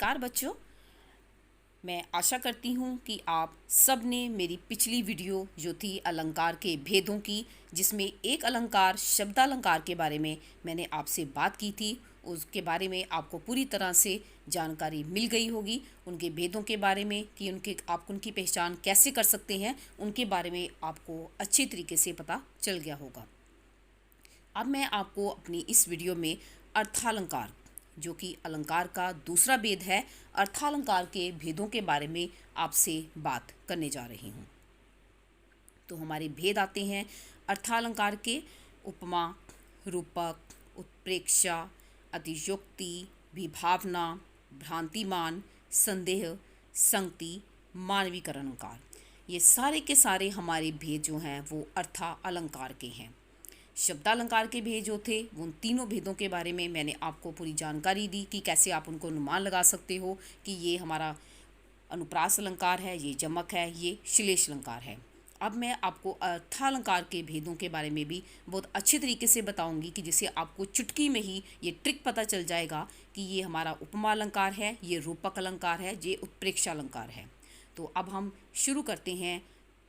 नमस्कार बच्चों। मैं आशा करती हूँ कि आप सब ने मेरी पिछली वीडियो जो थी अलंकार के भेदों की, जिसमें एक अलंकार शब्दालंकार के बारे में मैंने आपसे बात की थी, उसके बारे में आपको पूरी तरह से जानकारी मिल गई होगी। उनके भेदों के बारे में कि आप उनकी पहचान कैसे कर सकते हैं, उनके बारे में आपको अच्छे तरीके से पता चल गया होगा। अब मैं आपको अपनी इस वीडियो में अर्थालंकार, जो कि अलंकार का दूसरा भेद है, अर्थालंकार के भेदों के बारे में आपसे बात करने जा रही हूँ। तो हमारे भेद आते हैं अर्थालंकार के: उपमा, रूपक, उत्प्रेक्षा, अतिशयोक्ति, विभावना, भ्रांतिमान, संदेह, संगति, मानवीकरण अलंकार। ये सारे के सारे हमारे भेद जो हैं वो अर्थालंकार के हैं। शब्दालंकार के भेद जो थे वो उन तीनों भेदों के बारे में मैंने आपको पूरी जानकारी दी कि कैसे आप उनको अनुमान लगा सकते हो कि ये हमारा अनुप्रास अलंकार है, ये जमक है, ये श्लेष अलंकार है। अब मैं आपको अर्थालंकार के भेदों के बारे में भी बहुत अच्छे तरीके से बताऊंगी कि जिससे आपको चुटकी में ही ये ट्रिक पता चल जाएगा कि ये हमारा उपमा अलंकार है, ये रूपक अलंकार है, ये उत्प्रेक्षा अलंकार है। तो अब हम शुरू करते हैं।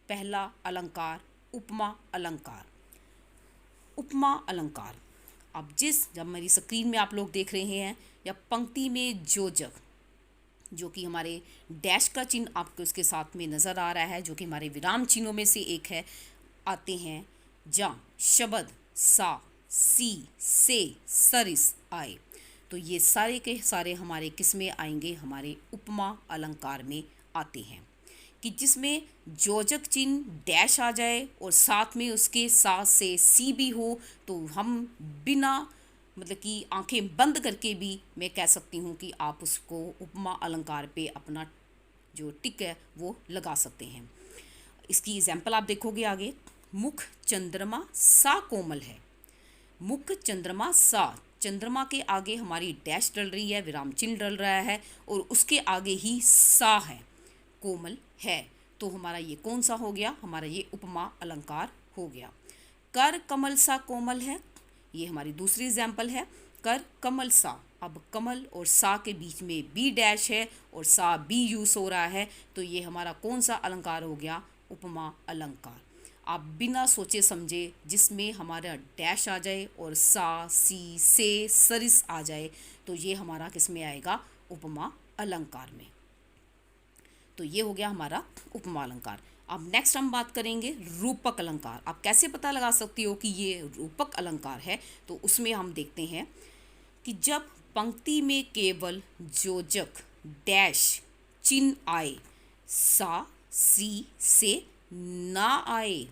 पहला अलंकार उपमा अलंकार। उपमा अलंकार। अब जब मेरी स्क्रीन में आप लोग देख रहे हैं या पंक्ति में योजक, जो कि हमारे डैश का चिन्ह आपको इसके साथ में नज़र आ रहा है, जो कि हमारे विराम चिन्हों में से एक है, आते हैं जहाँ शब्द सा, सी, से, सरिस आए, तो ये सारे के सारे हमारे किस में आएंगे? हमारे उपमा अलंकार में आते हैं। कि जिसमें योजक चिन्ह डैश आ जाए और साथ में उसके साथ से सी भी हो, तो हम बिना मतलब कि आंखें बंद करके भी मैं कह सकती हूँ कि आप उसको उपमा अलंकार पे अपना जो टिक है वो लगा सकते हैं। इसकी एग्जाम्पल आप देखोगे आगे। मुख चंद्रमा सा कोमल है। मुख चंद्रमा सा, चंद्रमा के आगे हमारी डैश डल रही है, विराम चिन्ह डल रहा है और उसके आगे ही सा है, कोमल है। तो हमारा ये कौन सा हो गया? हमारा ये उपमा अलंकार हो गया। कर कमल सा कोमल है, ये हमारी दूसरी एग्जाम्पल है। कर कमल सा, अब कमल और सा के बीच में बी डैश है और सा बी यूज हो रहा है, तो ये हमारा कौन सा अलंकार हो गया? उपमा अलंकार। आप बिना सोचे समझे जिसमें हमारा डैश आ जाए और सा, सी, से, सरिस आ जाए, तो ये हमारा किस में आएगा? उपमा अलंकार में। तो ये हो गया हमारा उपमा अलंकार। अब नेक्स्ट हम बात करेंगे रूपक अलंकार। आप कैसे पता लगा सकते हो कि ये रूपक अलंकार है? तो उसमें हम देखते हैं कि जब पंक्ति में केवल योजक डैश चिन्ह आए, सा, सी, से ना आए,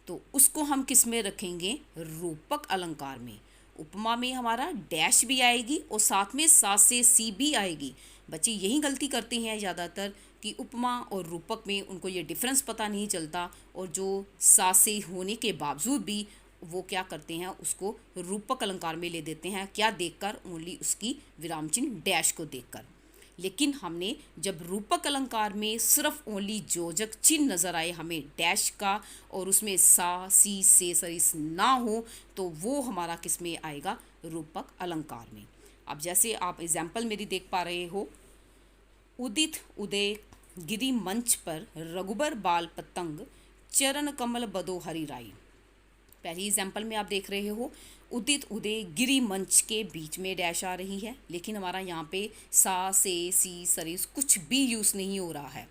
तो उसको हम किस में रखेंगे? रूपक अलंकार में। उपमा में हमारा डैश भी आएगी और साथ में सा से सी भी आएगी। बच्चे यही गलती करते हैं ज़्यादातर कि उपमा और रूपक में उनको ये डिफरेंस पता नहीं चलता, और जो सा से होने के बावजूद भी वो क्या करते हैं? उसको रूपक अलंकार में ले देते हैं। क्या देखकर? ओनली उसकी विराम चिन्ह डैश को देखकर। लेकिन हमने जब रूपक अलंकार में सिर्फ ओनली योजक चिन्ह नज़र आए हमें डैश का, और उसमें सा, सी, से, सरिस ना हो, तो वो हमारा किस में आएगा? रूपक अलंकार में। अब जैसे आप एग्जाम्पल मेरी देख पा रहे हो, उदित उदय गिरी मंच पर रघुबर बाल पतंग चरण कमल बदो हरि राई। पहली एग्जाम्पल में आप देख रहे हो उदित उदय गिरी मंच के बीच में डैश आ रही है, लेकिन हमारा यहाँ पे सा, से, सी, सरिस कुछ भी यूज़ नहीं हो रहा है।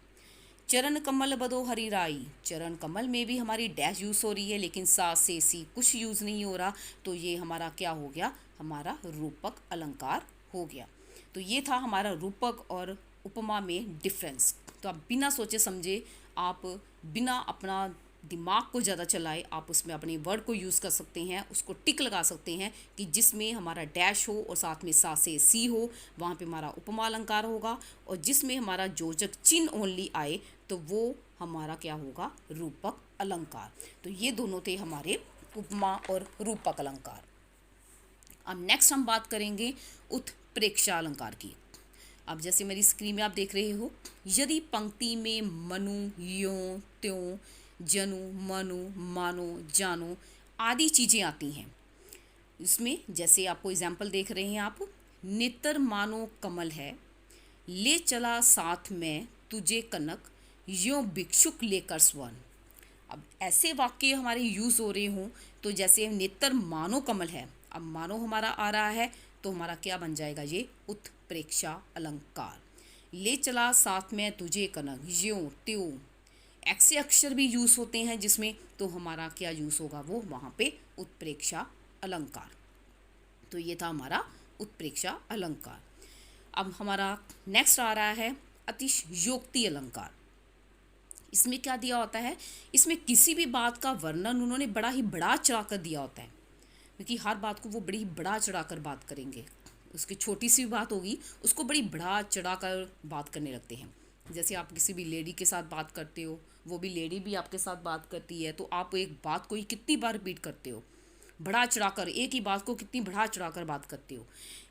चरण कमल बदो हरि राई, चरण कमल में भी हमारी डैश यूज़ हो रही है, लेकिन सा, से, सी कुछ यूज़ नहीं हो रहा, तो ये हमारा क्या हो गया? हमारा रूपक अलंकार हो गया। तो ये था हमारा रूपक और उपमा में डिफरेंस। तो आप बिना सोचे समझे, आप बिना अपना दिमाग को ज़्यादा चलाए, आप उसमें अपने वर्ड को यूज़ कर सकते हैं, उसको टिक लगा सकते हैं कि जिसमें हमारा डैश हो और साथ में सा से सी हो, वहाँ पे हमारा उपमा अलंकार होगा, और जिसमें हमारा योजक चिन्ह ओनली आए तो वो हमारा क्या होगा? रूपक अलंकार। तो ये दोनों थे हमारे उपमा और रूपक अलंकार। अब नेक्स्ट हम बात करेंगे उत्प्रेक्षा अलंकार की। अब जैसे मेरी स्क्रीन में आप देख रहे हो, यदि पंक्ति में मनु, यों, त्यों, जनु, मनु, मानो, जानो आदि चीज़ें आती हैं, इसमें जैसे आपको एग्जाम्पल देख रहे हैं आप, नेत्र मानो कमल है, ले चला साथ में तुझे कनक, यों भिक्षुक लेकर स्वर्ण। अब ऐसे वाक्य हमारे यूज़ हो रहे हों तो जैसे नेत्र मानो कमल है, अब मानो हमारा आ रहा है तो हमारा क्या बन जाएगा, ये उत्प्रेक्षा अलंकार। ले चला साथ में तुझे कनक, ज्यों त्यों, ऐसे अक्षर भी यूज़ होते हैं जिसमें, तो हमारा क्या यूज़ होगा, वो वहाँ पे उत्प्रेक्षा अलंकार। तो ये था हमारा उत्प्रेक्षा अलंकार। अब हमारा नेक्स्ट आ रहा है अतिशयोक्ति अलंकार। इसमें क्या दिया होता है, इसमें किसी भी बात का वर्णन उन्होंने बड़ा ही बढ़ा चढ़ा कर दिया होता है, क्योंकि हर बात को वो बड़ी बढ़ा चढ़ा कर बात करेंगे। उसकी छोटी सी बात होगी उसको बड़ी बढ़ा चढ़ा कर बात करने लगते हैं। जैसे आप किसी भी लेडी के साथ बात करते हो, वो भी लेडी भी आपके साथ बात करती है, तो आप एक बात को ही कितनी बार रिपीट करते हो, बढ़ा चढ़ा कर, एक ही बात को कितनी बढ़ा चढ़ा कर बात करते हो।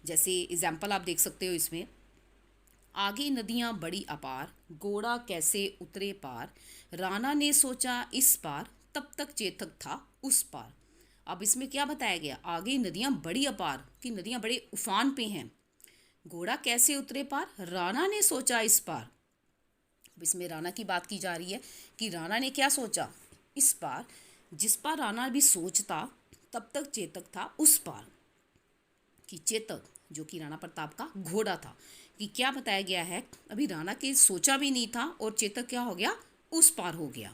जैसे एग्जाम्पल आप देख सकते हो इसमें, आगे नदियाँ बड़ी अपार, घोड़ा कैसे उतरे पार, राणा ने सोचा इस पार, तब तक चेतक था उस पार। अब इसमें क्या बताया गया, आगे नदियाँ बड़ी अपार, कि नदियाँ बड़े उफान पे हैं, घोड़ा कैसे उतरे पार, राणा ने सोचा इस पार। अब इसमें राणा की बात की जा रही है कि राणा ने क्या सोचा, इस पार, जिस पार राणा भी सोचता तब तक चेतक था उस पार। कि चेतक जो कि राणा प्रताप का घोड़ा था, कि क्या बताया गया है, अभी राणा के सोचा भी नहीं था और चेतक क्या हो गया, उस पार हो गया।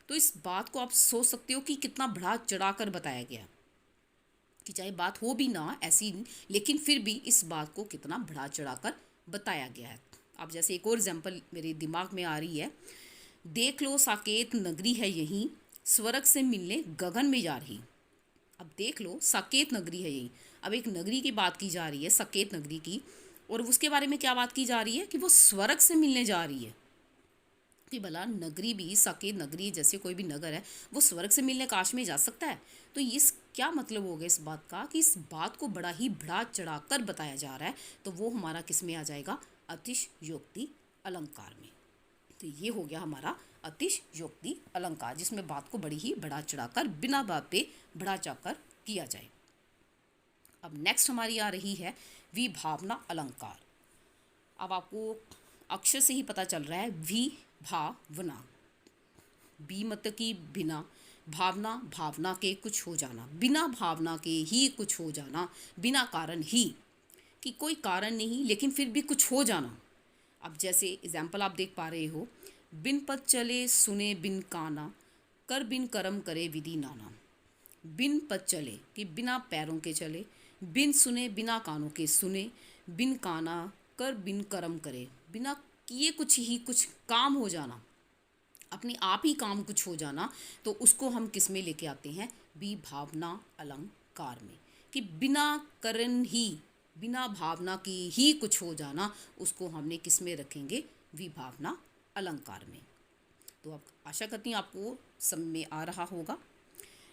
तो इस बात को आप सोच सकते हो कि कितना बढ़ा चढ़ा कर बताया गया, कि चाहे बात हो भी ना ऐसी, लेकिन फिर भी इस बात को कितना बढ़ा चढ़ा कर बताया गया है। अब जैसे एक और एग्जाम्पल मेरे दिमाग में आ रही है, देख लो साकेत नगरी है यहीं, स्वर्ग से मिलने गगन में जा रही। अब देख लो साकेत नगरी है यही, अब एक नगरी की बात की जा रही है, साकेत नगरी की, और उसके बारे में क्या बात की जा रही है कि वो स्वर्ग से मिलने जा रही है। कि भला नगरी भी, साकेत नगरी जैसे कोई भी नगर है, वो स्वर्ग से मिलने काश में जा सकता है। तो इस क्या मतलब हो गया इस बात का, कि इस बात को बड़ा ही बढ़ा चढ़ा कर बताया जा रहा है, तो वो हमारा किस में आ जाएगा, अतिशयोक्ति अलंकार में। तो ये हो गया हमारा अतिशयोक्ति अलंकार, जिसमें बात को बड़ी ही बढ़ा चढ़ाकर, बिना बात पे बढ़ा चढ़ाकर किया जाए। अब नेक्स्ट हमारी आ रही है विभावना अलंकार। अब आपको अक्षर से ही पता चल रहा है, विभावना, बी मतलब कि बिना, भावना भावना के कुछ हो जाना, बिना भावना के ही कुछ हो जाना, बिना कारण ही, कि कोई कारण नहीं लेकिन फिर भी कुछ हो जाना। अब जैसे एग्जाम्पल आप देख पा रहे हो, बिन पद चले सुने बिन काना, कर बिन कर्म करे विधि नाना। बिन पद चले कि बिना पैरों के चले, बिन सुने बिना कानों के सुने, बिन काना कर बिन कर्म करे, बिना किए कुछ ही कुछ काम हो जाना, अपने आप ही काम कुछ हो जाना, तो उसको हम किस में लेके आते हैं, विभावना अलंकार में। कि बिना कारण ही, बिना भावना की ही कुछ हो जाना, उसको हमने किस में रखेंगे, विभावना अलंकार में। तो अब आशा करती हूँ आपको समझ में आ रहा होगा।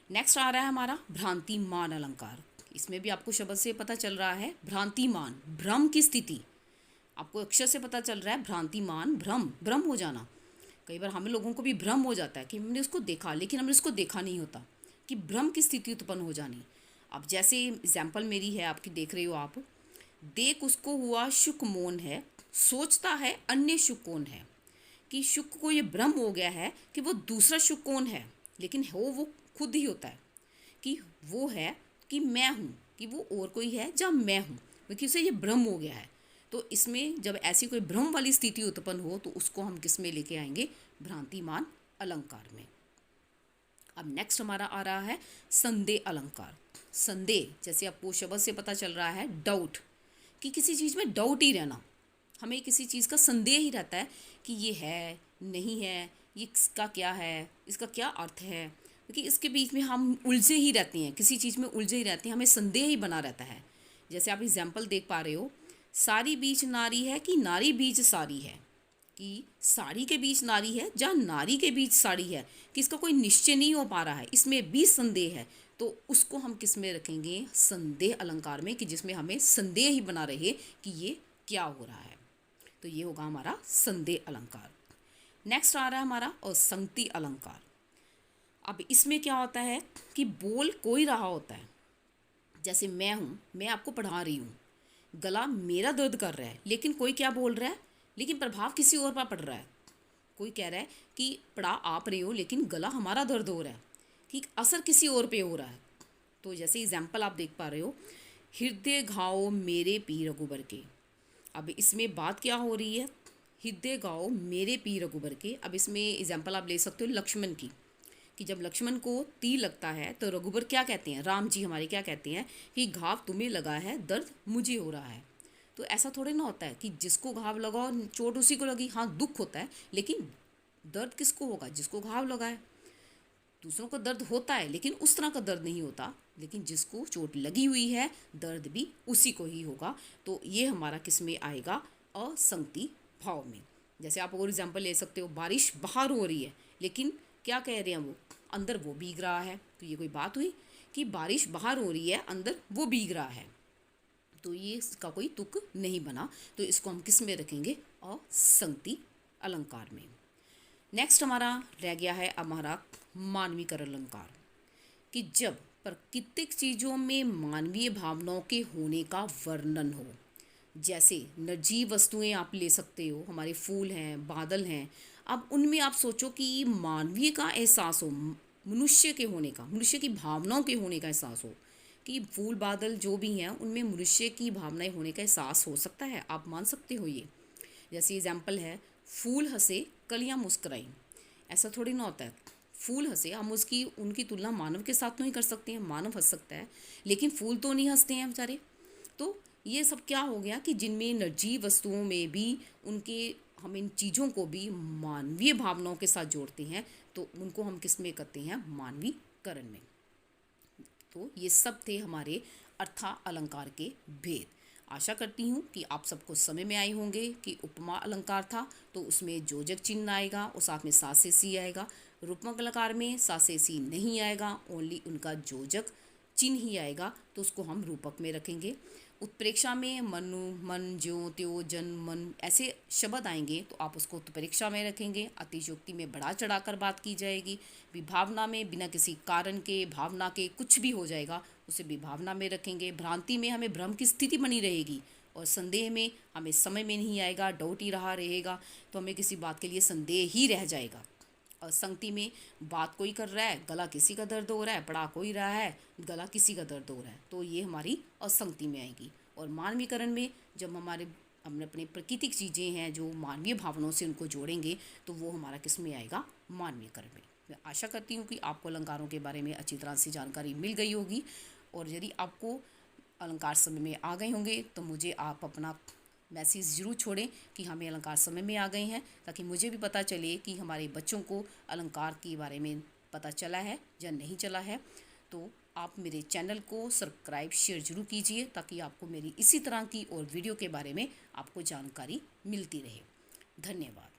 नेक्स्ट आ रहा है हमारा भ्रांतिमान अलंकार। इसमें भी आपको शब्द से पता चल रहा है, भ्रांतिमान, भ्रम की स्थिति, आपको अक्षर से पता चल रहा है, भ्रांतिमान भ्रम, भ्रम हो जाना। कई बार हम लोगों को भी भ्रम हो जाता है कि हमने उसको देखा लेकिन हमने उसको देखा नहीं होता, कि भ्रम की स्थिति उत्पन्न हो जानी। अब जैसे एग्जाम्पल मेरी है, आपकी देख रहे हो आप, देख उसको हुआ शुक मौन है, सोचता है अन्य शुक कौन है। कि शुक को ये भ्रम हो गया है कि वो दूसरा शुक कौन है, लेकिन हो वो खुद ही होता है, कि वो है कि मैं हूँ, कि वो और कोई है जहाँ मैं हूँ, क्योंकि उसे ये भ्रम हो गया है। तो इसमें जब ऐसी कोई भ्रम वाली स्थिति उत्पन्न हो तो उसको हम किस में लेके आएंगे, भ्रांतिमान अलंकार में। अब नेक्स्ट हमारा आ रहा है संदेह अलंकार। संदेह, जैसे आपको शब्द से पता चल रहा है, डाउट, कि किसी चीज़ में डाउट ही रहना, हमें किसी चीज़ का संदेह ही रहता है कि ये है नहीं है, ये इसका क्या है, इसका क्या अर्थ है, क्योंकि इसके बीच में हम उलझे ही रहते हैं, किसी चीज़ में उलझे ही रहते हैं, हमें संदेह ही बना रहता है। जैसे आप एग्जाम्पल देख पा रहे हो, सारी बीच नारी है कि नारी बीच सारी है, कि साड़ी के बीच नारी है जहाँ नारी के बीच साड़ी है, कि इसका कोई निश्चय नहीं हो पा रहा है, इसमें भी संदेह है, तो उसको हम किस में रखेंगे, संदेह अलंकार में, कि जिसमें हमें संदेह ही बना रहे कि ये क्या हो रहा है। तो ये होगा हमारा संदेह अलंकार। नेक्स्ट आ रहा है हमारा असंगति अलंकार। अब इसमें क्या होता है कि बोल कोई रहा होता है, जैसे मैं हूँ, मैं आपको पढ़ा रही हूँ, गला मेरा दर्द कर रहा है, लेकिन कोई क्या बोल रहा है, लेकिन प्रभाव किसी और पर पड़ रहा है। कोई कह रहा है कि पढ़ा आप रहे हो लेकिन गला हमारा दर्द हो रहा है, ठीक, असर किसी और पे हो रहा है। तो जैसे एग्जाम्पल आप देख पा रहे हो, हृदय घाव मेरे पी रघुबर के। अब इसमें बात क्या हो रही है, हृदय घाव मेरे पी रघुबर के। अब इसमें एग्जाम्पल आप ले सकते हो लक्ष्मण की, कि जब लक्ष्मण को तीर लगता है तो रघुबर क्या कहते हैं, राम जी हमारे क्या कहते हैं कि घाव तुम्हें लगा है, दर्द मुझे हो रहा है। तो ऐसा थोड़े ना होता है कि जिसको घाव लगा और चोट उसी को लगी। हाँ, दुख होता है, लेकिन दर्द किसको होगा, जिसको घाव लगा है। दूसरों को दर्द होता है लेकिन उस तरह का दर्द नहीं होता, लेकिन जिसको चोट लगी हुई है दर्द भी उसी को ही होगा। तो ये हमारा किस में आएगा, असंगति भाव में। जैसे आप और एग्जाम्पल ले सकते हो, बारिश बाहर हो रही है लेकिन क्या कह रहे हैं वो, अंदर वो भीग रहा है। तो ये कोई बात हुई कि बारिश बाहर हो रही है, अंदर वो भीग रहा है। तो ये इसका कोई तुक नहीं बना। तो इसको हम किस में रखेंगे, असंगति अलंकार में। नेक्स्ट हमारा रह गया है हमारा मानवीकरण अलंकार, कि जब प्राकृतिक चीज़ों में मानवीय भावनाओं के होने का वर्णन हो। जैसे निर्जीव वस्तुएं आप ले सकते हो, हमारे फूल हैं, बादल हैं। अब उनमें आप सोचो कि मानवीय का एहसास हो, मनुष्य के होने का, मनुष्य की भावनाओं के होने का एहसास हो, कि फूल बादल जो भी हैं उनमें मनुष्य की भावनाएं होने का एहसास हो सकता है। आप मान सकते हो ये। जैसे एग्जाम्पल है, फूल हंसे कलियां मुस्कुराई। ऐसा थोड़ी ना होता है, फूल हंसे, हम उसकी उनकी तुलना मानव के साथ नहीं कर सकते हैं। मानव हंस सकता है लेकिन फूल तो नहीं हंसते हैं बेचारे। तो ये सब क्या हो गया कि जिनमें निर्जीव वस्तुओं में भी उनके, हम इन चीज़ों को भी मानवीय भावनाओं के साथ जोड़ते हैं, तो उनको हम किस में करते हैं, मानवीकरण में। तो ये सब थे हमारे अर्था अलंकार के भेद। आशा करती हूँ कि आप सबको समझ में आए होंगे कि उपमा अलंकार था तो उसमें जोजक चिन्ह आएगा और साथ में सा से सी आएगा। रूपक अलंकार में सा से सी नहीं आएगा, ओनली उनका जोजक चिन्ह ही आएगा, तो उसको हम रूपक में रखेंगे। उत्प्रेक्षा में मनु, मन, ज्यों, त्यों, जन, मन ऐसे शब्द आएंगे तो आप उसको उत्प्रेक्षा में रखेंगे। अतिशयोक्ति में बढ़ा चढ़ाकर बात की जाएगी। विभावना में बिना किसी कारण के, भावना के कुछ भी हो जाएगा, उसे विभावना में रखेंगे। भ्रांति में हमें भ्रम की स्थिति बनी रहेगी, और संदेह में हमें समय में नहीं आएगा, डाउट ही रहा रहेगा, तो हमें किसी बात के लिए संदेह ही रह जाएगा। और संगति में बात कोई कर रहा है, गला किसी का दर्द हो रहा है, पढ़ा कोई रहा है, गला किसी का दर्द हो रहा है, तो ये हमारी असंगति में आएगी। और मानवीकरण में जब हमने अपने प्राकृतिक चीज़ें हैं जो मानवीय भावनाओं से उनको जोड़ेंगे, तो वो हमारा किस में आएगा, मानवीकरण में। मैं आशा करती हूँ कि आपको अलंकारों के बारे में अच्छी तरह से जानकारी मिल गई होगी। और यदि आपको अलंकार समझ में आ गए होंगे तो मुझे आप अपना मैसेज ज़रूर छोड़ें कि हमें अलंकार समझ में आ गए हैं, ताकि मुझे भी पता चले कि हमारे बच्चों को अलंकार के बारे में पता चला है या नहीं चला है। तो आप मेरे चैनल को सब्सक्राइब शेयर ज़रूर कीजिए, ताकि आपको मेरी इसी तरह की और वीडियो के बारे में आपको जानकारी मिलती रहे। धन्यवाद।